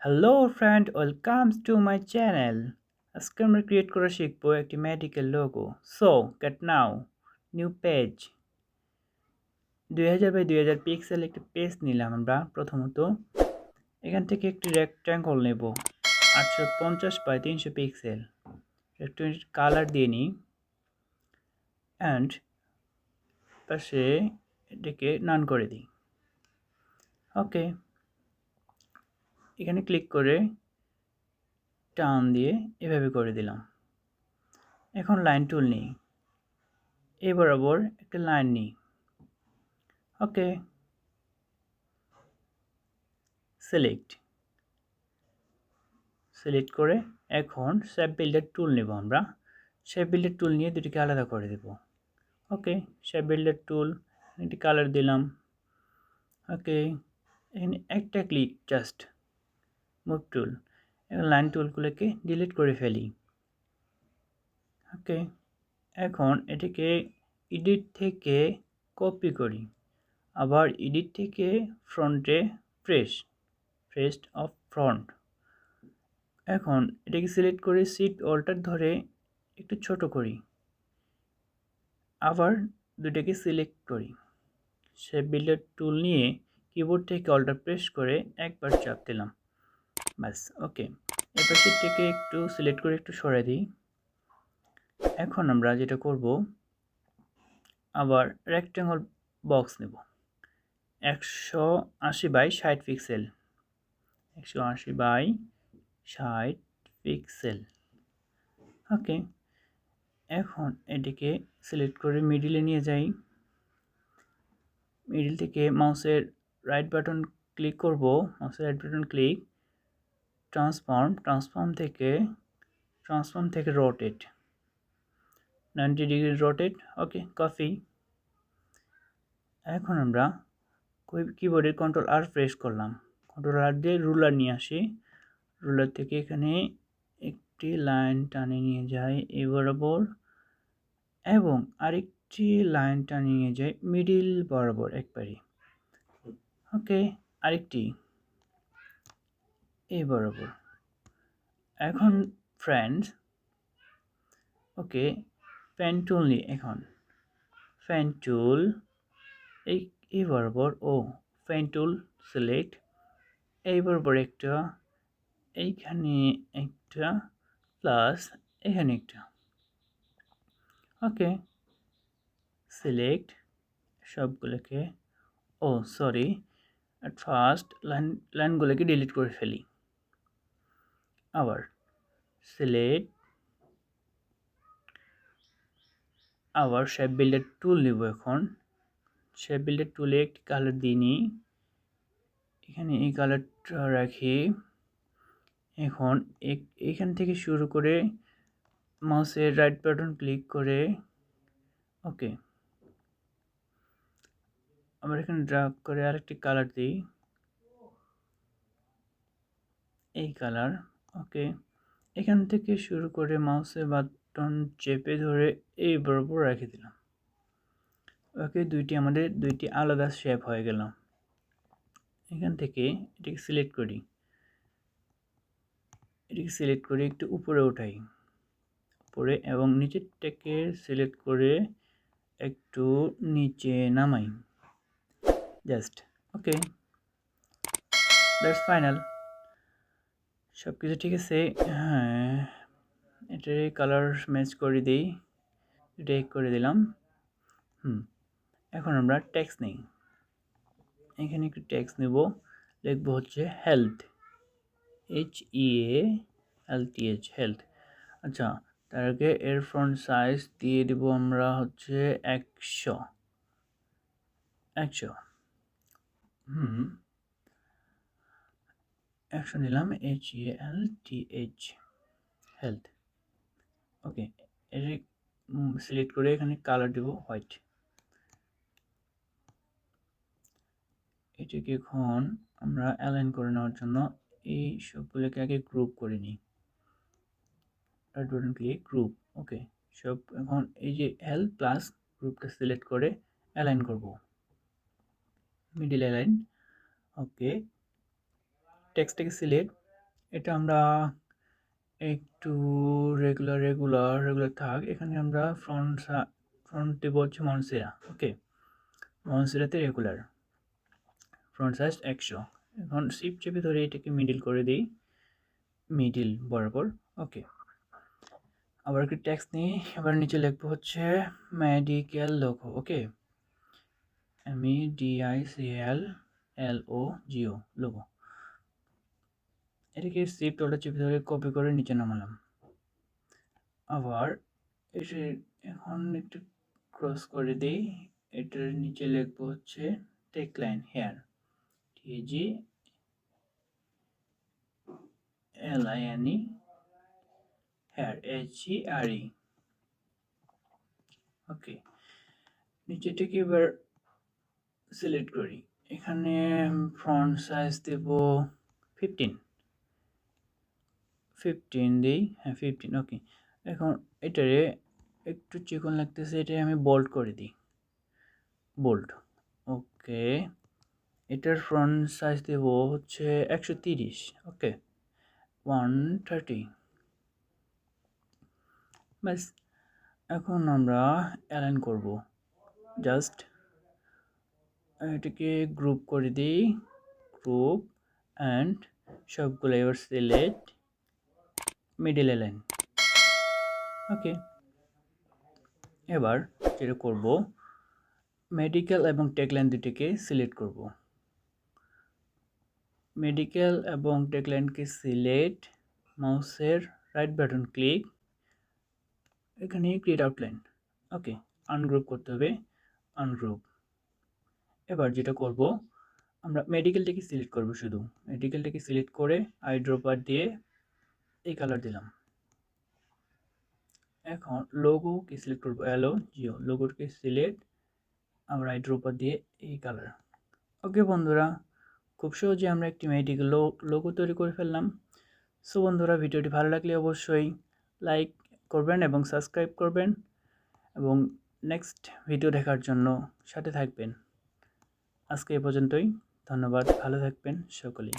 Hello friend, welcome to my channel. আজকে আমরা create করে শিখবো একটি medical logo. So get now new page. 2000 by 2000 pixel একটি পেজ নিলাম আমরা। প্রথমত এখান থেকে একটি রেক্ট্যাঙ্গল নেব 850 বাই 300 পিক্সেল। একটু কালার দিয়ে নিই অ্যান্ড পাশে এটাকে নান করে দিই। ওকে, এখানে ক্লিক করে টান দিয়ে এভাবে করে দিলাম। এখন লাইন টুল নিই, এই বরাবর একটা লাইন নিই। ওকে, সিলেক্ট করে এখন শেপ বিল্ডার টুল নেব আমরা। শেপ বিল্ডার টুল নিয়ে দুটিকে আলাদা করে দেব। ওকে, শেপ বিল্ডার টুল, একটি কালার দিলাম। ওকে, এখানে একটা ক্লিক, জাস্ট মুভ টুল। এখন লাইন টুলগুলোকে ডিলিট করে ফেলি। ওকে, এখন এটিকে এডিট থেকে কপি করি, আবার এডিট থেকে ফ্রন্টে প্রেস অফ ফ্রন্ট। এখন এটাকে সিলেক্ট করে শিফট অল্টার ধরে একটু ছোট করি, আবার দুটাকে সিলেক্ট করি। শেপ বিল্ডার টুল নিয়ে কিবোর্ড থেকে অল্টার প্রেস করে একবার চাপ দিলাম, ব্যাস। ওকে, এবার সেটাকে একটু সিলেক্ট করে একটু সরিয়ে দিই। এখন আমরা যেটা করব, আবার রেক্ট্যাঙ্গল বক্স নেব 180 by 60 pixel. 180 by 60 pixel. Okay, এখন এটিকে সিলেক্ট করে মিডিলে নিয়ে যাই। মিডিল থেকে মাউসের রাইট বাটন ক্লিক করব, মাউসের রাইট বাটন ক্লিক, ট্রান্সফর্ম থেকে রোটেট 90 ডিগ্রি রোটেট। ওকে, কপি। এখন আমরা কিবোর্ডের কন্ট্রোল আর প্রেস করলাম, কন্ট্রোল আর দিয়ে রুলার নিয়ে আসি। রুলার থেকে এখানে একটি লাইন টানে নিয়ে যাই এই বরাবর, এবং আরেকটি লাইন টানে নিয়ে যাই মিডিল বরাবর একবারে। ওকে, আরেকটি এই বরাবর। এখন ফ্রেন্ডস, ওকে, পেন টুল নিই। এখন পেন টুল এই বরাবর, পেন টুল সিলেক্ট, এই বরাবর একটা, এইখানে একটা, প্লাস এখানে একটা। ওকে, সিলেক্ট সবগুলোকে। সরি, অ্যাট ফার্স্ট লাইনগুলোকে ডিলিট করে ফেলি। আবার সিলেক্ট, আবার শেপ বিল্ডার টুল নেব। এখন শেপ বিল্ডার টুলে একটি কালার দিয়ে নিই, এখানে এই কালারটা রাখি। এখন এখান থেকে শুরু করে মাউসের রাইট বাটন ক্লিক করে, ওকে, আবার এখানে ড্র্যাগ করে আরেকটি কালার দিই, এই কালার। ওকে, এখান থেকে শুরু করে মাউসের বাটন চেপে ধরে এই বরাবর রেখে দিলাম। ওকে, আমাদের দুইটি আলাদা শেপ হয়ে গেল। এখান থেকে এটাকে সিলেক্ট করি, একটু উপরে উঠাই, উপরে, এবং নিচেরটাকে সিলেক্ট করে একটু নিচে নামাই, জাস্ট। Okay, that's final. সব কিছু ঠিক আছে। হ্যাঁ, এটার কালার ম্যাচ করে দিই, এটা করে দিলাম। এখন আমরা টেক্সট নিই, এখানে একটু টেক্সট নেব, লিখবো হচ্ছে হেলথ, HEALTH, হেলথ। আচ্ছা, তার আগে এর ফন্ট সাইজ দিয়ে দেব আমরা হচ্ছে 100। 100 নিলাম, HEALTH, হেলথ। ওকে, এর সিলেক্ট করে এখানে কালার দেব হোয়াইট। এটাকে এখন আমরা অ্যালাইন করে নেওয়ার জন্য এই সবগুলোকে আগে গ্রুপ করে নিই, রাইট বাটন ক্লিক, গ্রুপ। ওকে, সব এখন এই যে হেলথ প্লাস গ্রুপটা সিলেক্ট করে অ্যালাইন করব, মিডিল অ্যালাইন। ওকে, টেক্সটটাকে সিলেক্ট, এটা আমরা একটু রেগুলার থাক। এখানে আমরা ফ্রন্ট দেবো হচ্ছে মনসেরা। ওকে, মনসেরাতে রেগুলার, ফ্রন্ট সাইজ 100। এখন শিফট চেপে ধরে এটাকে মিডিল করে দিই, মিডিল বরাবর। ওকে, আবার একটু টেক্সট নিই। এবার নিচে লিখবো হচ্ছে মেডিকেল লোগো। ওকে, MEDICAL লোগো। এটাকে শিফট ওটা চেপে ধরে কপি করে নিচে নামালাম। আবার এসে এখন একটু ক্রস করে দিই, এটার নিচে লিখবো হচ্ছে টেকলাইন হেয়ার, TGLINE হেয়ার, HERE। ওকে, নিচেটাকে এবার সিলেক্ট করি। এখানে ফন্ট সাইজ দেব 15 দিই, হ্যাঁ 15। ওকে, এখন এটারে একটু চিকন লাগতেছে, এটা আমি বোল্ড করে দিই, বোল্ড। ওকে, এটার ফ্রন্ট সাইজ দেব হচ্ছে 130। ওকে, 130 ব্যাস। এখন আমরা অ্যালাইন করব, জাস্ট এটাকে গ্রুপ করে দিই, গ্রুপ অ্যান্ড সবগুলো এবার সিলেক্ট, মিডল অ্যালাইন। ওকে, এবার যেটা করব, মেডিকেল এবং টেকলাইন দুটিকে সিলেক্ট করব। মেডিকেল এবং টেকলাইনকে সিলেক্ট, মাউসের রাইট বাটন ক্লিক, এখানে ক্রিয়েট আউটলাইন। ওকে, আনগ্রুপ করতে হবে, আনগ্রুপ। এবার যেটা করব, আমরা মেডিকেলটাকে সিলেক্ট করব, শুধু মেডিকেলটাকে সিলেক্ট করে আইড্রপার দিয়ে এই কালার দিলাম। এখন লোগোকে সিলেক্ট করব, জিও লোগোকে সিলেক্ট, আমরা আইড্রপার দিয়ে এই কালার। ওকে বন্ধুরা, খুব সহজে আমরা একটি মেডিকেল লোগো তৈরি করে ফেললাম। সো বন্ধুরা, ভিডিওটি ভালো লাগলে অবশ্যই লাইক করবেন এবং সাবস্ক্রাইব করবেন, এবং নেক্সট ভিডিও দেখার জন্য সাথে থাকবেন। আজকে এ পর্যন্তই, ধন্যবাদ, ভালো থাকবেন সকলেই।